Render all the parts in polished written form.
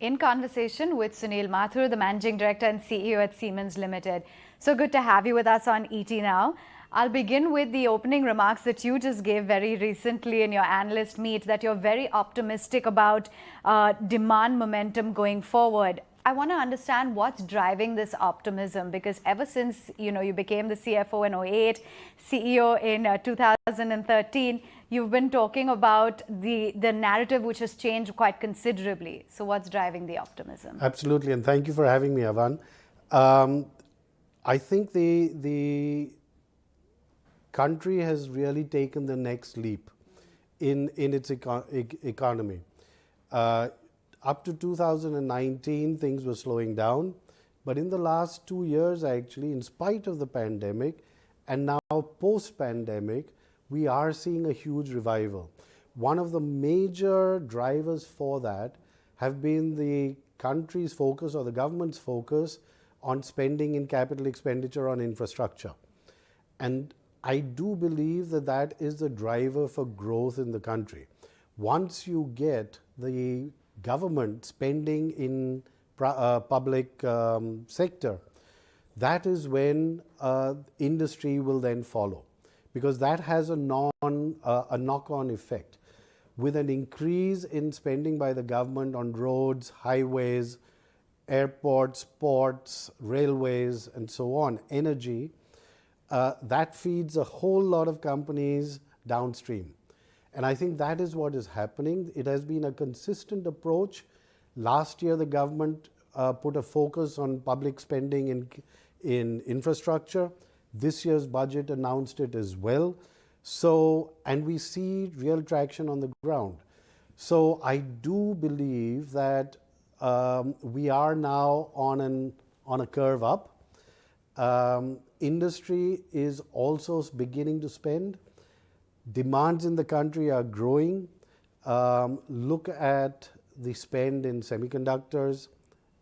in conversation with Sunil Mathur, the Managing Director and CEO at Siemens Limited. So good to have you with us on ET Now. I'll begin with the opening remarks that you just gave very recently in your analyst meet, that you're very optimistic about demand momentum going forward. I want to understand what's driving this optimism, because ever since you became the CFO in 2008, CEO in 2013, you've been talking about the narrative, which has changed quite considerably. So what's driving the optimism? Absolutely, and thank you for having me, Avan. I think the country has really taken the next leap in its economy. Up to 2019, things were slowing down. But in the last 2 years, actually, in spite of the pandemic, and now post-pandemic, we are seeing a huge revival. One of the major drivers for that have been the country's focus or the government's focus on spending in capital expenditure on infrastructure. And I do believe that that is the driver for growth in the country. Once you get the government spending in public sector, that is when industry will then follow, because that has a knock-on effect. With an increase in spending by the government on roads, highways, airports, ports, railways, and so on, energy, that feeds a whole lot of companies downstream. And I think that is what is happening. It has been a consistent approach. Last year, the government put a focus on public spending in infrastructure. This year's budget announced it as well. So, and we see real traction on the ground. So I do believe that we are now on a curve up. Industry is also beginning to spend. Demands in the country are growing. Look at the spend in semiconductors,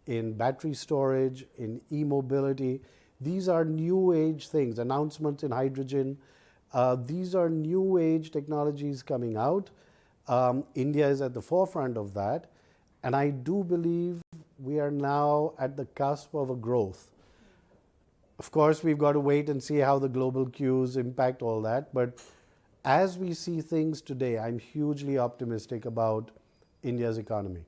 in battery storage, in e-mobility. These are new age things, announcements in hydrogen. These are new age technologies coming out. India is at the forefront of that. And I do believe we are now at the cusp of a growth. Of course, we've got to wait and see how the global cues impact all that. But as we see things today, I'm hugely optimistic about India's economy.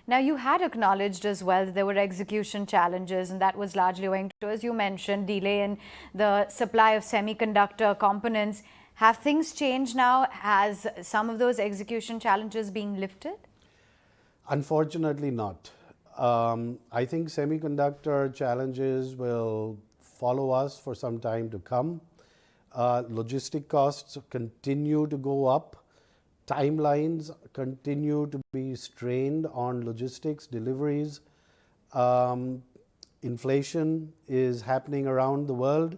Now, you had acknowledged as well that there were execution challenges, and that was largely owing to, as you mentioned, delay in the supply of semiconductor components. Have things changed now? Has some of those execution challenges been lifted? Unfortunately not. I think semiconductor challenges will follow us for some time to come. Logistic costs continue to go up. Timelines continue to be strained on logistics, deliveries. Inflation is happening around the world.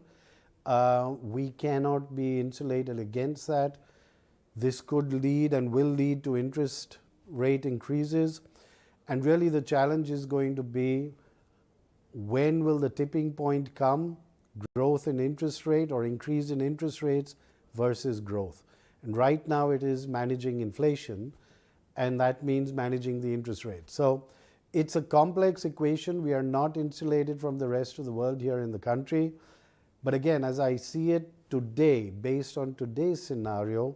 We cannot be insulated against that. This could lead and will lead to interest rate increases. And really the challenge is going to be, when will the tipping point come? Growth in interest rate or increase in interest rates versus growth. And right now it is managing inflation, and that means managing the interest rate. So it's a complex equation. We are not insulated from the rest of the world here in the country. But again, as I see it today, based on today's scenario,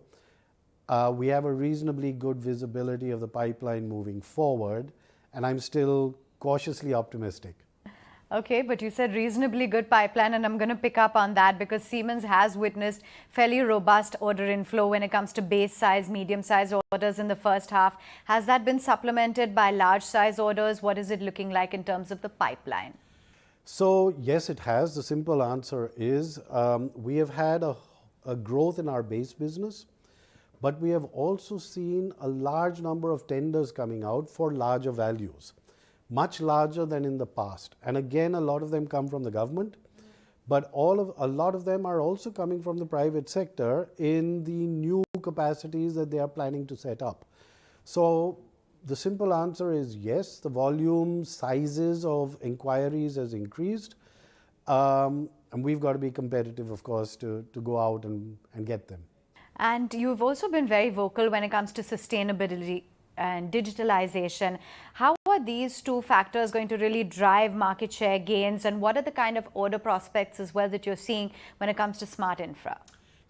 we have a reasonably good visibility of the pipeline moving forward, and I'm still cautiously optimistic. Okay, but you said reasonably good pipeline, and I'm going to pick up on that because Siemens has witnessed fairly robust order inflow when it comes to base size, medium size orders in the first half. Has that been supplemented by large size orders? What is it looking like in terms of the pipeline? So yes, it has. The simple answer is we have had a growth in our base business, but we have also seen a large number of tenders coming out for larger values. Much larger than in the past. And again, a lot of them come from the government, but a lot of them are also coming from the private sector in the new capacities that they are planning to set up. So the simple answer is yes, the volume sizes of inquiries has increased. And we've got to be competitive, of course, to go out and get them. And you've also been very vocal when it comes to sustainability and digitalization. How are are these two factors going to really drive market share gains, and what are the kind of order prospects as well that you're seeing when it comes to smart infra?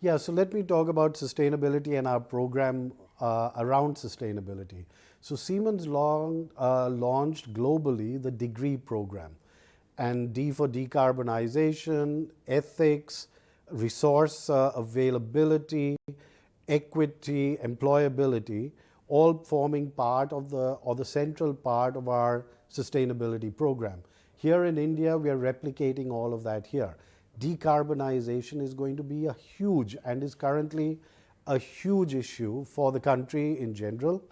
Yeah, so let me talk about sustainability and our program around sustainability. So Siemens launched globally the degree program, and D for decarbonization, ethics, resource availability, equity, employability, all forming part of the central part of our sustainability program. Here in India, we are replicating all of that here. Decarbonization is going to be a huge and is currently a huge issue for the country in general.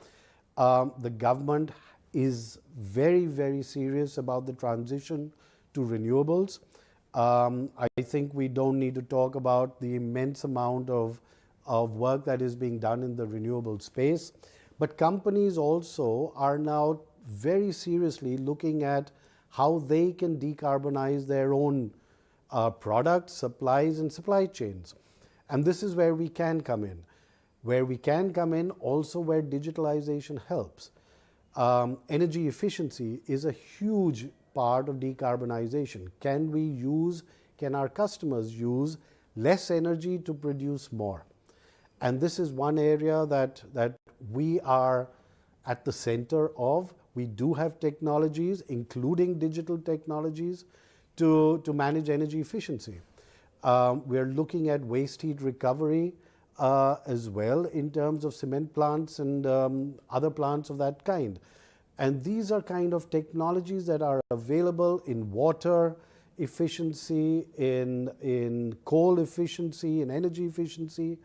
The government is very, very serious about the transition to renewables. I think we don't need to talk about the immense amount of work that is being done in the renewable space. But companies also are now very seriously looking at how they can decarbonize their own products, supplies, and supply chains. And this is where we can come in. Where we can come in, also where digitalization helps. Energy efficiency is a huge part of decarbonization. Can our customers use less energy to produce more? And this is one area that we are at the center of. We do have technologies, including digital technologies, to manage energy efficiency. We are looking at waste heat recovery as well in terms of cement plants and other plants of that kind. And these are kind of technologies that are available in water efficiency, in coal efficiency, in energy efficiency,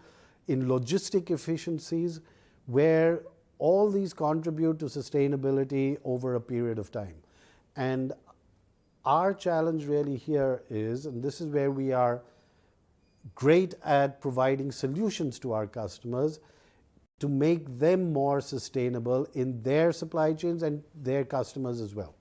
in logistic efficiencies, where all these contribute to sustainability over a period of time. And our challenge really here is, and this is where we are great at providing solutions to our customers, to make them more sustainable in their supply chains and their customers as well.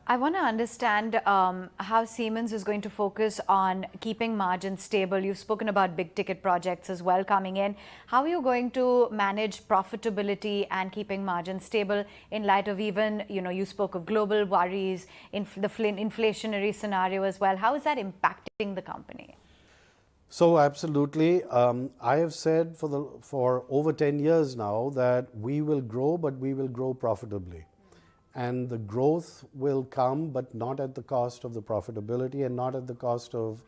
I want to understand how Siemens is going to focus on keeping margins stable. You've spoken about big ticket projects as well coming in. How are you going to manage profitability and keeping margins stable in light of even, you spoke of global worries, the inflationary scenario as well. How is that impacting the company? So absolutely. I have said for over 10 years now that we will grow, but we will grow profitably. And the growth will come, but not at the cost of the profitability and not at the cost of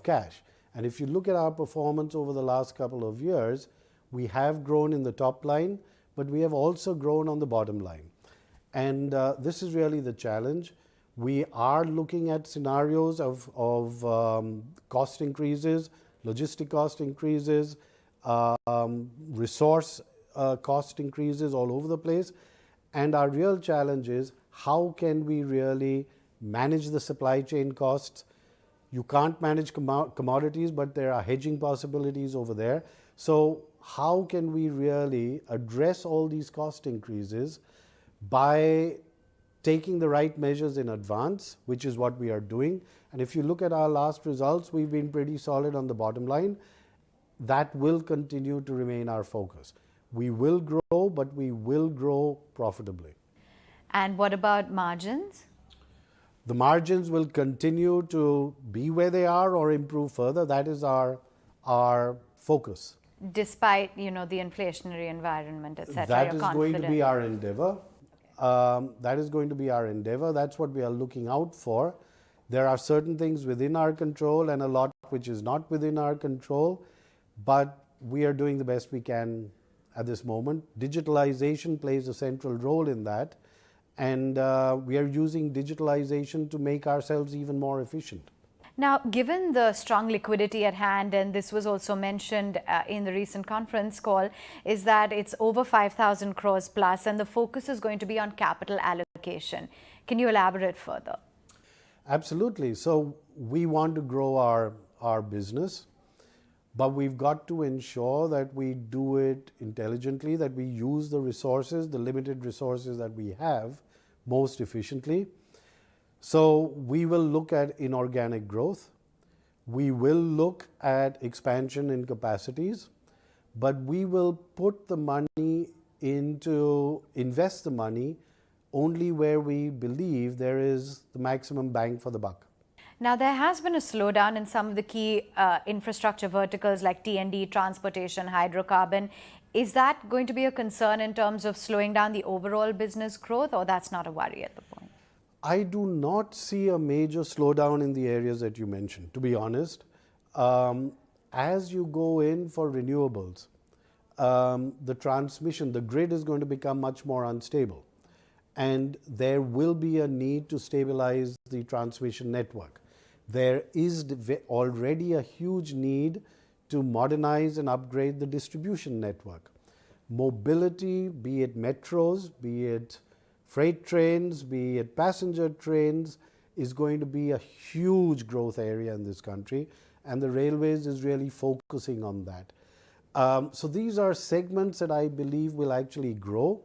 cash. And if you look at our performance over the last couple of years, we have grown in the top line, but we have also grown on the bottom line. And this is really the challenge. We are looking at scenarios of cost increases, logistic cost increases, resource cost increases all over the place. And our real challenge is, how can we really manage the supply chain costs? You can't manage commodities, but there are hedging possibilities over there. So how can we really address all these cost increases by taking the right measures in advance, which is what we are doing. And if you look at our last results, we've been pretty solid on the bottom line. That will continue to remain our focus. We will grow, but we will grow profitably. And what about margins? The margins will continue to be where they are or improve further. That is our focus. Despite, the inflationary environment, etc. That is going to be our endeavor. That is going to be our endeavor. That's what we are looking out for. There are certain things within our control and a lot which is not within our control, but we are doing the best we can at this moment. Digitalization plays a central role in that, and we are using digitalization to make ourselves even more efficient. Now, given the strong liquidity at hand, and this was also mentioned in the recent conference call, is that it's over 5,000 crores plus, and the focus is going to be on capital allocation. Can you elaborate further? Absolutely. So we want to grow our business, but we've got to ensure that we do it intelligently, that we use the resources, the limited resources that we have, most efficiently. So we will look at inorganic growth. We will look at expansion in capacities, but we will put the money invest the money only where we believe there is the maximum bang for the buck. Now, there has been a slowdown in some of the key infrastructure verticals like T&D, transportation, hydrocarbon. Is that going to be a concern in terms of slowing down the overall business growth, or that's not a worry at the point? I do not see a major slowdown in the areas that you mentioned, to be honest. As you go in for renewables, the transmission, the grid is going to become much more unstable. And there will be a need to stabilize the transmission network. There is already a huge need to modernize and upgrade the distribution network. Mobility, be it metros, be it freight trains, be it passenger trains, is going to be a huge growth area in this country, and the railways is really focusing on that. So these are segments that I believe will actually grow,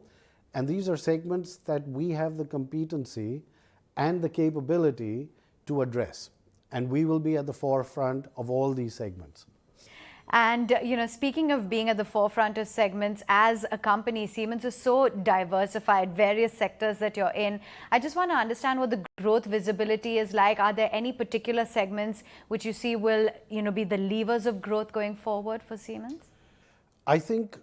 and these are segments that we have the competency and the capability to address, and we will be at the forefront of all these segments. And, speaking of being at the forefront of segments, as a company, Siemens is so diversified, various sectors that you're in. I just want to understand what the growth visibility is like. Are there any particular segments which you see will, be the levers of growth going forward for Siemens? I think,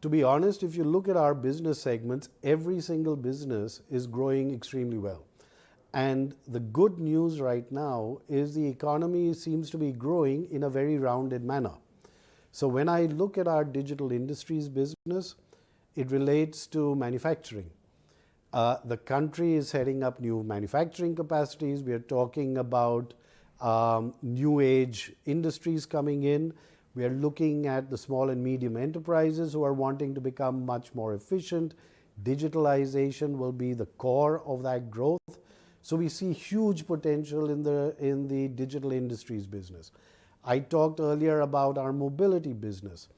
to be honest, if you look at our business segments, every single business is growing extremely well. And the good news right now is the economy seems to be growing in a very rounded manner. So when I look at our digital industries business, it relates to manufacturing. The country is setting up new manufacturing capacities. We are talking about new age industries coming in. We are looking at the small and medium enterprises who are wanting to become much more efficient. Digitalization will be the core of that growth. So we see huge potential in the digital industries business. I talked earlier about our mobility business.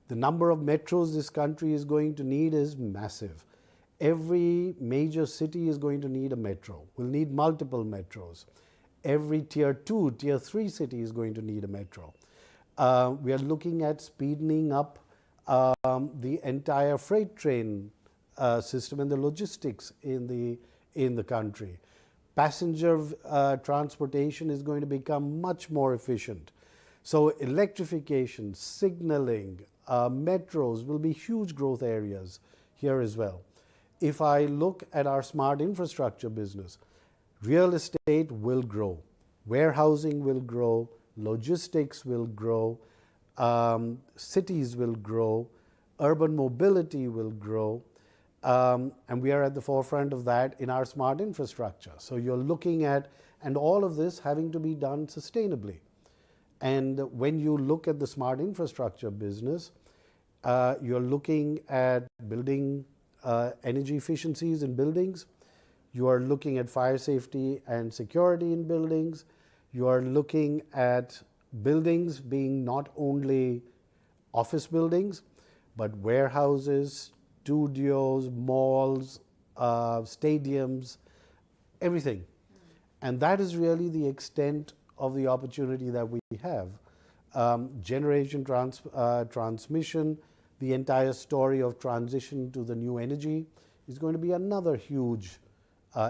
The number of metros this country is going to need is massive. Every major city is going to need a metro. We'll need multiple metros. Every tier 2, tier 3 city is going to need a metro. We are looking at speeding up the entire freight train system and the logistics in the country. Passenger transportation is going to become much more efficient. So electrification, signaling, metros will be huge growth areas here as well. If I look at our smart infrastructure business, real estate will grow, warehousing will grow, logistics will grow, cities will grow, urban mobility will grow, and we are at the forefront of that in our smart infrastructure. So you're looking at, and all of this having to be done sustainably. And when you look at the smart infrastructure business, you're looking at building energy efficiencies in buildings. You are looking at fire safety and security in buildings. You are looking at buildings being not only office buildings, but warehouses, studios, malls, stadiums, everything. And that is really the extent of the opportunity that we have. Generation transmission, the entire story of transition to the new energy is going to be another huge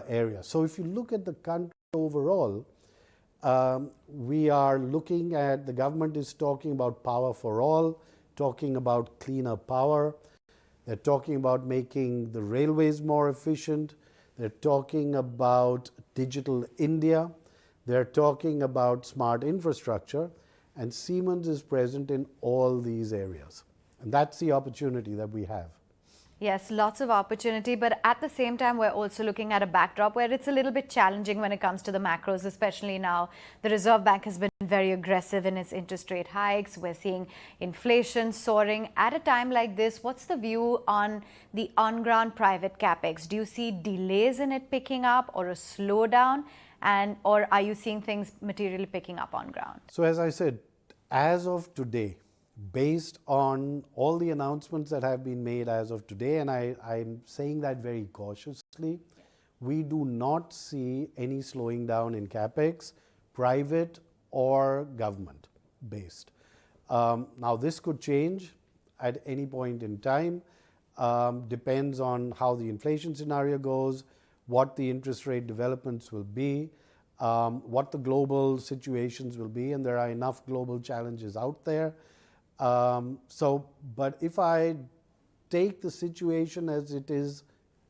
area. So if you look at the country overall, we are looking at, the government is talking about power for all, talking about cleaner power. They're talking about making the railways more efficient. They're talking about digital India. They're talking about smart infrastructure, and Siemens is present in all these areas. And that's the opportunity that we have. Yes, lots of opportunity, but at the same time, we're also looking at a backdrop where it's a little bit challenging when it comes to the macros, especially now. The Reserve Bank has been very aggressive in its interest rate hikes. We're seeing inflation soaring. At a time like this, what's the view on the on-ground private capex? Do you see delays in it picking up or a slowdown? Or are you seeing things materially picking up on ground? So as I said, as of today, based on all the announcements that have been made as of today, and I'm saying that very cautiously, we do not see any slowing down in capex, private or government based. Now this could change at any point in time. depends on how the inflation scenario goes, what the interest rate developments will be, what the global situations will be, and there are enough global challenges out there. But if I take the situation as it is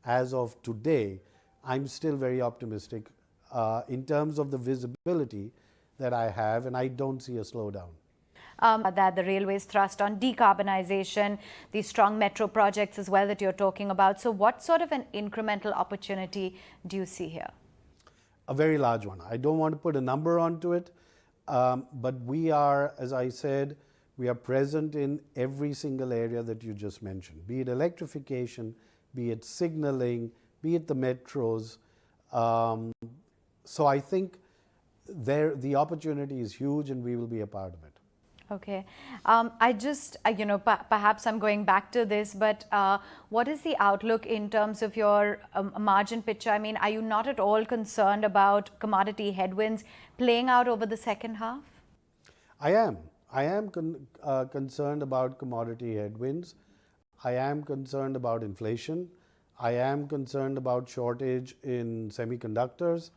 as of today, I'm still very optimistic in terms of the visibility that I have, and I don't see a slowdown. That the railways thrust on decarbonization, the strong metro projects as well that you're talking about. So what sort of an incremental opportunity do you see here? A very large one. I don't want to put a number onto it, but we are, as I said, we are present in every single area that you just mentioned, be it electrification, be it signaling, be it the metros. So I think the opportunity is huge and we will be a part of it. Okay. Perhaps I'm going back to this, but what is the outlook in terms of your margin picture? I mean, are you not at all concerned about commodity headwinds playing out over the second half? I am. I am concerned about commodity headwinds. I am concerned about inflation. I am concerned about shortage in semiconductors.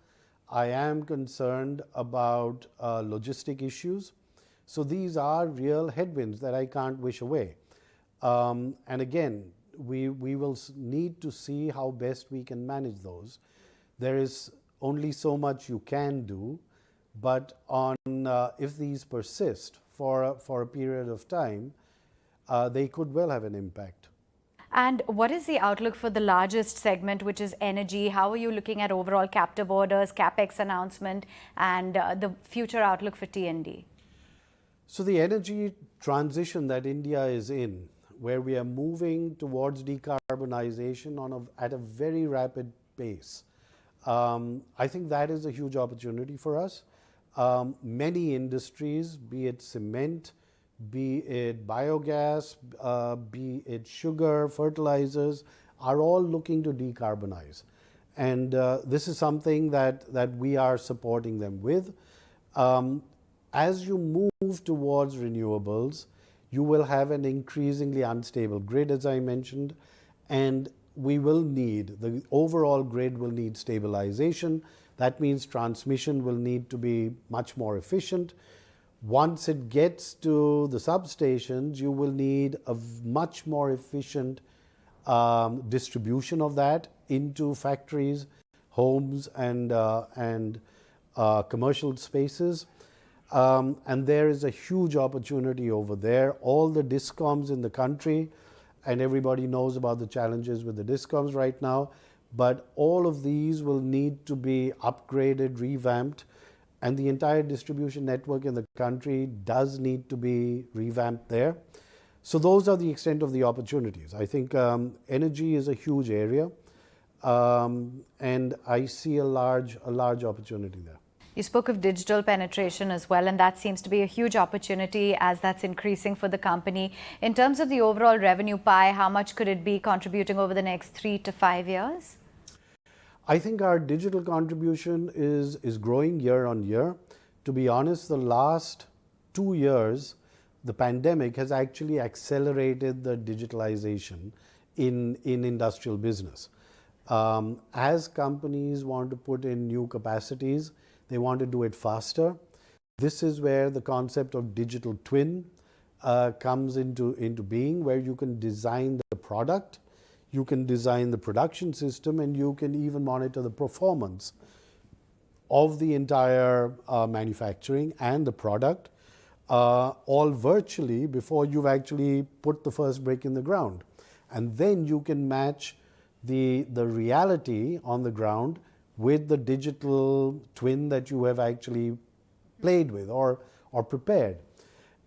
I am concerned about logistic issues. So these are real headwinds that I can't wish away. And again, we will need to see how best we can manage those. There is only so much you can do, but if these persist for a period of time, they could well have an impact. And what is the outlook for the largest segment, which is energy? How are you looking at overall captive orders, capex announcement, and the future outlook for T&D? So the energy transition that India is in, where we are moving towards decarbonization at a very rapid pace, I think that is a huge opportunity for us. Many industries, be it cement, be it biogas, be it sugar, fertilizers, are all looking to decarbonize. And this is something that we are supporting them with. As you move towards renewables, you will have an increasingly unstable grid, as I mentioned, and the overall grid will need stabilization. That means transmission will need to be much more efficient. Once it gets to the substations, you will need a much more efficient distribution of that into factories, homes, and commercial spaces. And there is a huge opportunity over there. All the discoms in the country, and everybody knows about the challenges with the discoms right now, but all of these will need to be upgraded, revamped, and the entire distribution network in the country does need to be revamped there. So those are the extent of the opportunities. I think energy is a huge area, and I see a large opportunity there. You spoke of digital penetration as well, and that seems to be a huge opportunity as that's increasing for the company. In terms of the overall revenue pie, how much could it be contributing over the next 3 to 5 years? I think our digital contribution is growing year on year. To be honest, the last 2 years, the pandemic has actually accelerated the digitalization in industrial business. As companies want to put in new capacities, they want to do it faster. This is where the concept of digital twin comes into being, where you can design the product, you can design the production system, and you can even monitor the performance of the entire manufacturing and the product, all virtually before you've actually put the first brick in the ground. And then you can match the reality on the ground with the digital twin that you have actually played with or prepared.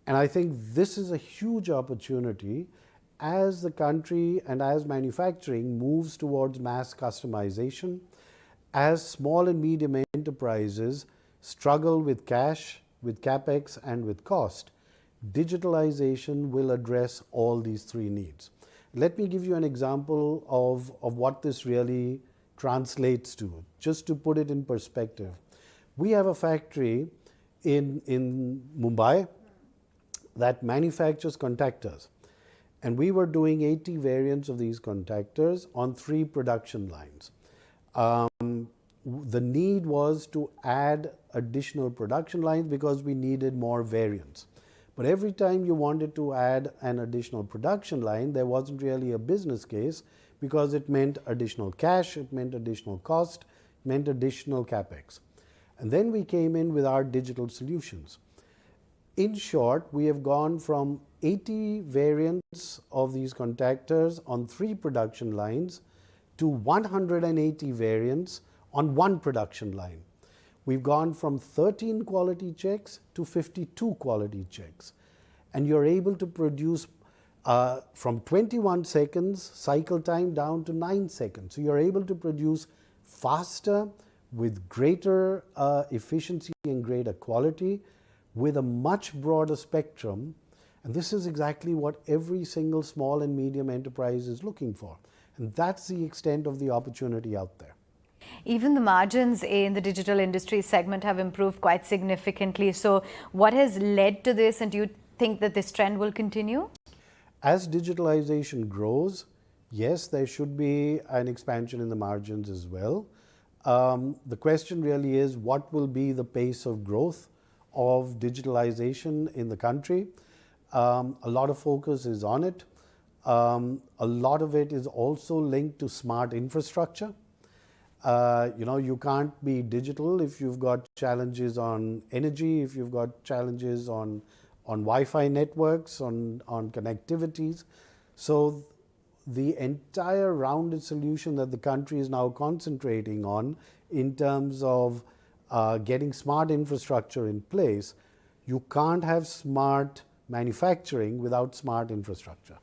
And I think this is a huge opportunity as the country and as manufacturing moves towards mass customization, as small and medium enterprises struggle with cash, with capex, and with cost. Digitalization will address all these three needs. Let me give you an example of what this really translates to, just to put it in perspective. We have a factory in Mumbai that manufactures contactors. And we were doing 80 variants of these contactors on 3 production lines. The need was to add additional production lines because we needed more variants. But every time you wanted to add an additional production line, there wasn't really a business case because it meant additional cash, it meant additional cost, it meant additional capex. And then we came in with our digital solutions. In short, we have gone from 80 variants of these contactors on 3 production lines to 180 variants on 1 production line. We've gone from 13 quality checks to 52 quality checks. And you're able to produce from 21 seconds cycle time down to 9 seconds. So you're able to produce faster with greater efficiency and greater quality with a much broader spectrum. And this is exactly what every single small and medium enterprise is looking for. And that's the extent of the opportunity out there. Even the margins in the digital industry segment have improved quite significantly. So what has led to this, and do you think that this trend will continue? As digitalization grows, yes, there should be an expansion in the margins as well. The question really is, what will be the pace of growth of digitalization in the country? A lot of focus is on it. A lot of it is also linked to smart infrastructure. You can't be digital if you've got challenges on energy, if you've got challenges on Wi-Fi networks, on connectivities. So the entire rounded solution that the country is now concentrating on in terms of getting smart infrastructure in place, you can't have smart manufacturing without smart infrastructure.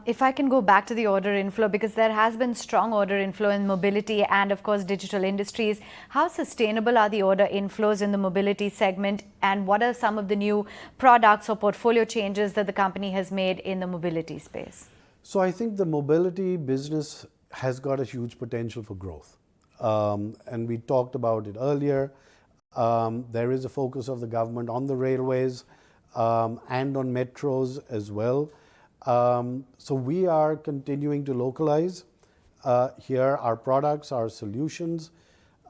If I can go back to the order inflow, because there has been strong order inflow in mobility and of course digital industries, how sustainable are the order inflows in the mobility segment, and what are some of the new products or portfolio changes that the company has made in the mobility space? So I think the mobility business has got a huge potential for growth. And we talked about it earlier. There is a focus of the government on the railways and on metros as well. So we are continuing to localize here our products, our solutions.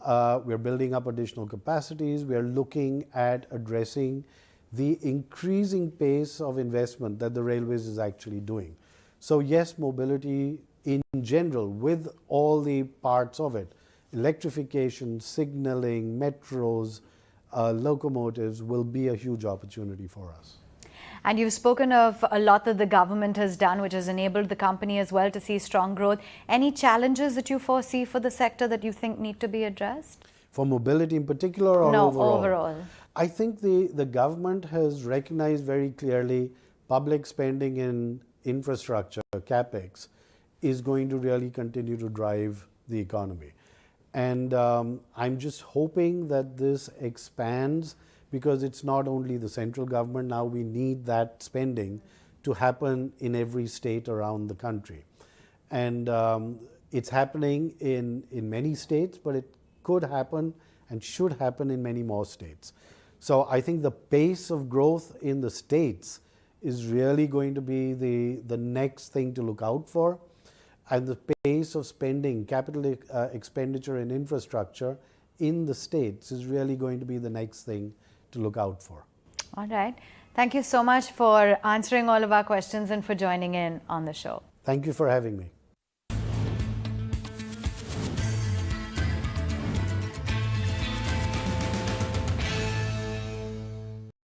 We're building up additional capacities. We're looking at addressing the increasing pace of investment that the railways is actually doing. So yes, mobility in general, with all the parts of it, electrification, signaling, metros, locomotives, will be a huge opportunity for us. And you've spoken of a lot that the government has done, which has enabled the company as well to see strong growth. Any challenges that you foresee for the sector that you think need to be addressed? For mobility in particular, or overall? Overall. I think the government has recognized very clearly public spending in infrastructure, capex, is going to really continue to drive the economy. And I'm just hoping that this expands, because it's not only the central government. Now we need that spending to happen in every state around the country. And it's happening in many states, but it could happen and should happen in many more states. So I think the pace of growth in the states is really going to be the next thing to look out for. And the pace of spending, capital expenditure in infrastructure in the states is really going to be the next thing to look out for. All right. Thank you so much for answering all of our questions and for joining in on the show. Thank you for having me.